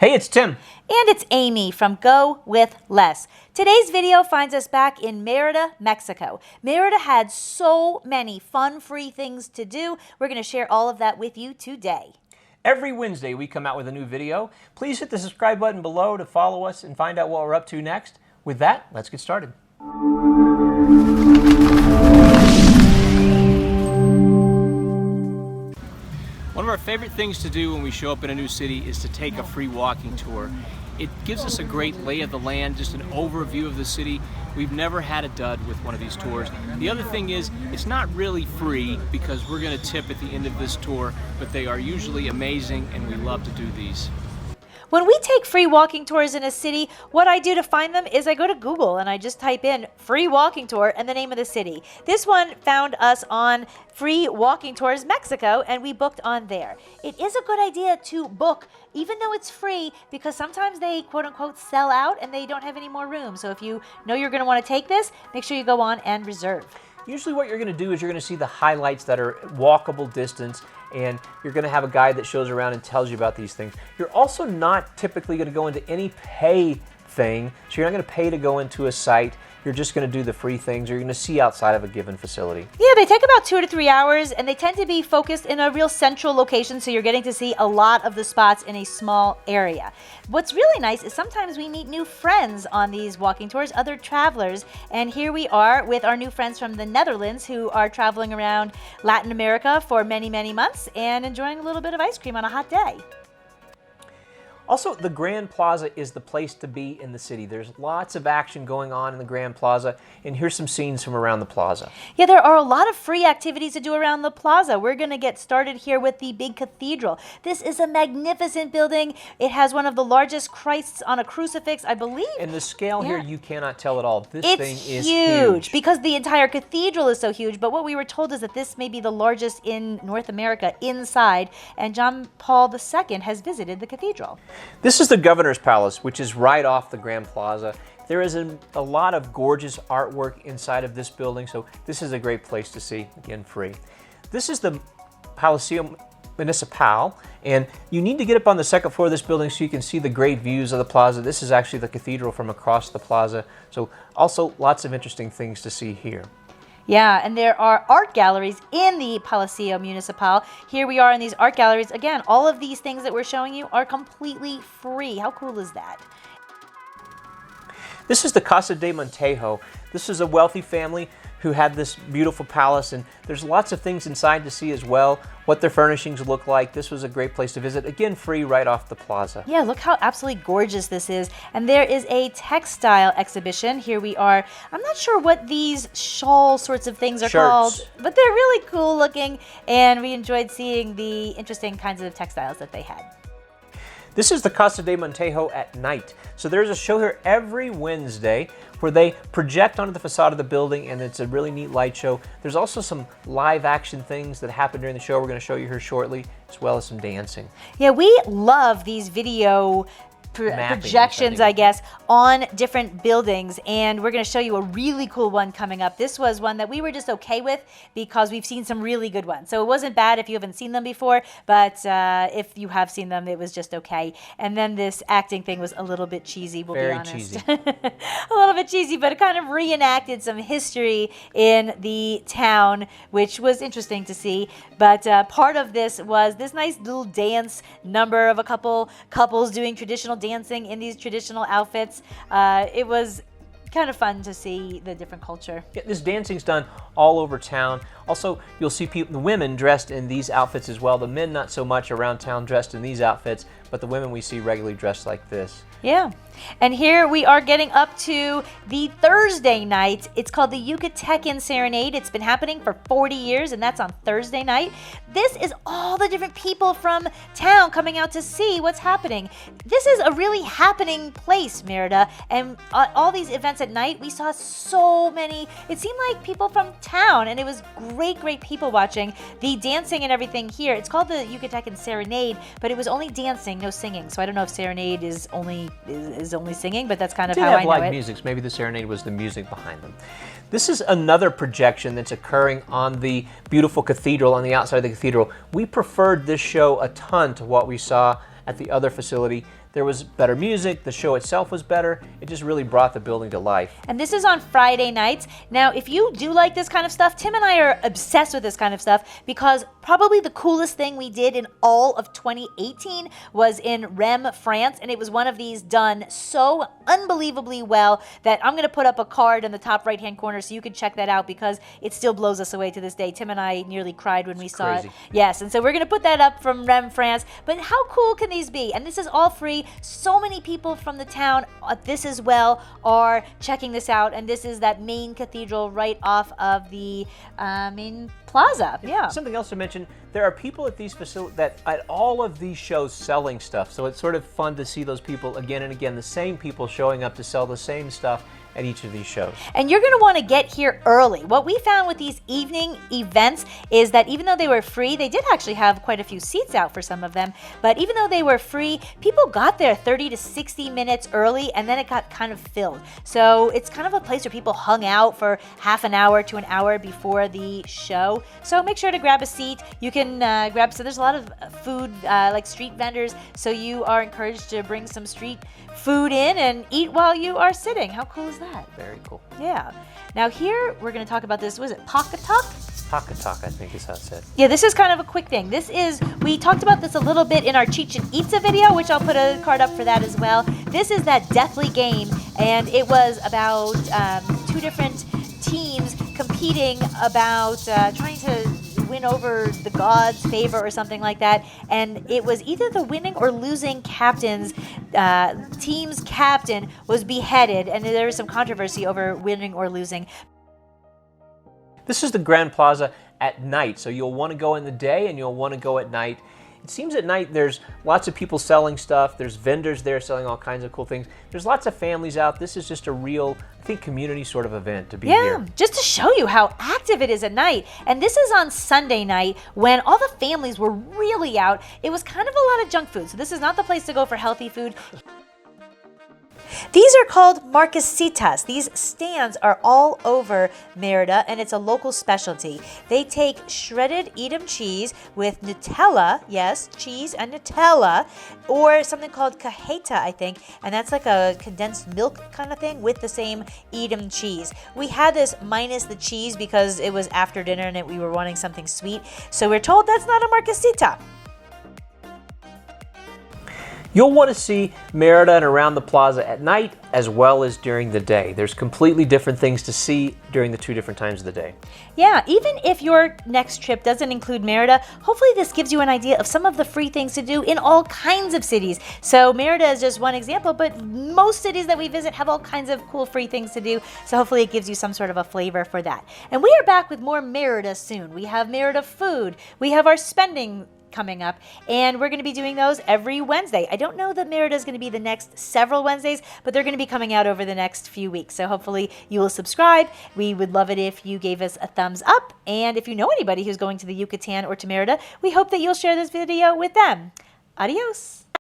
Hey, it's Tim. And it's Amy from GoWithLess. Today's video finds us back in Merida, Mexico. Merida had so many fun, free things to do. We're going to share all of that with you today. Every Wednesday we come out with a new video. Please hit the subscribe button below to follow us and find out what we're up to next. With that, let's get started. One of our favorite things to do when we show up in a new city is to take a free walking tour. It gives us a great lay of the land, just an overview of the city. We've never had a dud with one of these tours. The other thing is, it's not really free because we're going to tip at the end of this tour, but they are usually amazing and we love to do these. When we take free walking tours in a city, what I do to find them is I go to Google and I just type in free walking tour and the name of the city. This one found us on Free Walking Tours Mexico and we booked on there. It is a good idea to book even though it's free because sometimes they quote unquote sell out and they don't have any more room. So if you know you're going to want to take this, make sure you go on and reserve. Usually what you're going to do is you're going to see the highlights that are walkable distance, and you're going to have a guide that shows around and tells you about these things. You're also not typically going to go into any pay thing, so you're not going to pay to go into a site. You're just going to do the free things you're going to see outside of a given facility. Yeah, they take about 2 to 3 hours, and they tend to be focused in a real central location, so you're getting to see a lot of the spots in a small area. What's really nice is sometimes we meet new friends on these walking tours, other travelers, and here we are with our new friends from the Netherlands who are traveling around Latin America for many, many months and enjoying a little bit of ice cream on a hot day. Also, the Grand Plaza is the place to be in the city. There's lots of action going on in the Grand Plaza, and here's some scenes from around the plaza. Yeah, there are a lot of free activities to do around the plaza. We're going to get started here with the big cathedral. This is a magnificent building. It has one of the largest Christs on a crucifix, I believe. And the scale here, you cannot tell at all. This thing is huge because the entire cathedral is so huge. But what we were told is that this may be the largest in North America inside, and John Paul II has visited the cathedral. This is the Governor's Palace, which is right off the Grand Plaza. There is a lot of gorgeous artwork inside of this building, so this is a great place to see, again, free. This is the Palacio Municipal, and you need to get up on the second floor of this building so you can see the great views of the plaza. This is actually the cathedral from across the plaza, so also lots of interesting things to see here. Yeah, and there are art galleries in the Palacio Municipal. Here we are in these art galleries. Again, all of these things that we're showing you are completely free. How cool is that? This is the Casa de Montejo. This is a wealthy family who had this beautiful palace, and there's lots of things inside to see as well, what their furnishings look like. This was a great place to visit. Again, free right off the plaza. Yeah, look how absolutely gorgeous this is. And there is a textile exhibition. Here we are. I'm not sure what these shawl sorts of things are called, but they're really cool looking, and we enjoyed seeing the interesting kinds of textiles that they had. This is the Casa de Montejo at night. So there's a show here every Wednesday where they project onto the facade of the building, and it's a really neat light show. There's also some live action things that happen during the show we're going to show you here shortly, as well as some dancing. Yeah, we love these video projections, I guess, on different buildings, and we're going to show you a really cool one coming up. This was one that we were just okay with because we've seen some really good ones. So it wasn't bad if you haven't seen them before, but if you have seen them, it was just okay. And then this acting thing was a little bit cheesy, we'll be honest. Cheesy. A little bit cheesy, but it kind of reenacted some history in the town, which was interesting to see. But part of this was this nice little dance number of a couple couples doing traditional dancing in these traditional outfits. It was kind of fun to see the different culture. Yeah, this dancing's done all over town. Also, you'll see the women dressed in these outfits as well. The men not so much around town dressed in these outfits, but the women we see regularly dressed like this. Yeah. And here we are getting up to the Thursday night. It's called the Yucatecan Serenade. It's been happening for 40 years, and that's on Thursday night. This is all the different people from town coming out to see what's happening. This is a really happening place, Merida, and all these events at night, we saw so many. It seemed like people from town, and it was great people watching. The dancing and everything here, it's called the Yucatecan Serenade, but it was only dancing, no singing. So I don't know if serenade is only singing, but that's kind of how I know it. They have live music, so maybe the serenade was the music behind them. This is another projection that's occurring on the beautiful cathedral, on the outside of the cathedral. We preferred this show a ton to what we saw at the other facility. There was better music, the show itself was better, it just really brought the building to life. And this is on Friday nights. Now, if you do like this kind of stuff, Tim and I are obsessed with this kind of stuff because probably the coolest thing we did in all of 2018 was in Rem, France, and it was one of these done so unbelievably well that I'm going to put up a card in the top right-hand corner so you can check that out because it still blows us away to this day. Tim and I nearly cried when we saw it. Yes, and so we're going to put that up from Rem, France. But how cool can these be? And this is all free. So many people from the town, this as well, are checking this out. And this is that main cathedral right off of the main plaza. Yeah. Something else to mention, there are people at these facilities that at all of these shows selling stuff. So it's sort of fun to see those people again and again, the same people showing up to sell the same stuff at each of these shows. And you're going to want to get here early. What we found with these evening events is that even though they were free, they did actually have quite a few seats out for some of them, but even though they were free, people got there 30 to 60 minutes early and then it got kind of filled. So it's kind of a place where people hung out for half an hour to an hour before the show. So make sure to grab a seat. You can so there's a lot of food, like street vendors, so you are encouraged to bring some street food in and eat while you are sitting. How cool is that? Very cool. Yeah. Now here, we're going to talk about this, was it Pocketuck? Pocketuck, I think is how it said. Yeah, this is kind of a quick thing. We talked about this a little bit in our Cheech and Eatsa video, which I'll put a card up for that as well. This is that deathly game, and it was about two different teams competing about trying to win over the gods' favor or something like that, and it was either the winning or losing team's captain was beheaded, and there was some controversy over winning or losing. This is the Grand Plaza at night, so you'll want to go in the day and you'll want to go at night. It seems at night there's lots of people selling stuff, there's vendors there selling all kinds of cool things. There's lots of families out. This is just a real, I think, community sort of event to be here. Yeah, just to show you how active it is at night. And this is on Sunday night when all the families were really out. It was kind of a lot of junk food, so this is not the place to go for healthy food. These are called marquesitas. These stands are all over Merida, and it's a local specialty. They take shredded Edam cheese with Nutella, yes, cheese and Nutella, or something called cajeta, I think, and that's like a condensed milk kind of thing with the same Edam cheese. We had this minus the cheese because it was after dinner and we were wanting something sweet, so we're told that's not a marquesita. You'll want to see Merida and around the plaza at night as well as during the day. There's completely different things to see during the two different times of the day. Yeah, even if your next trip doesn't include Merida, hopefully this gives you an idea of some of the free things to do in all kinds of cities. So Merida is just one example, but most cities that we visit have all kinds of cool free things to do. So hopefully it gives you some sort of a flavor for that. And we are back with more Merida soon. We have Merida food. We have our spending coming up, and we're going to be doing those every Wednesday. I don't know that Merida is going to be the next several Wednesdays, but they're going to be coming out over the next few weeks. So hopefully you will subscribe. We would love it if you gave us a thumbs up, and if you know anybody who's going to the Yucatan or to Merida, we hope that you'll share this video with them. Adios.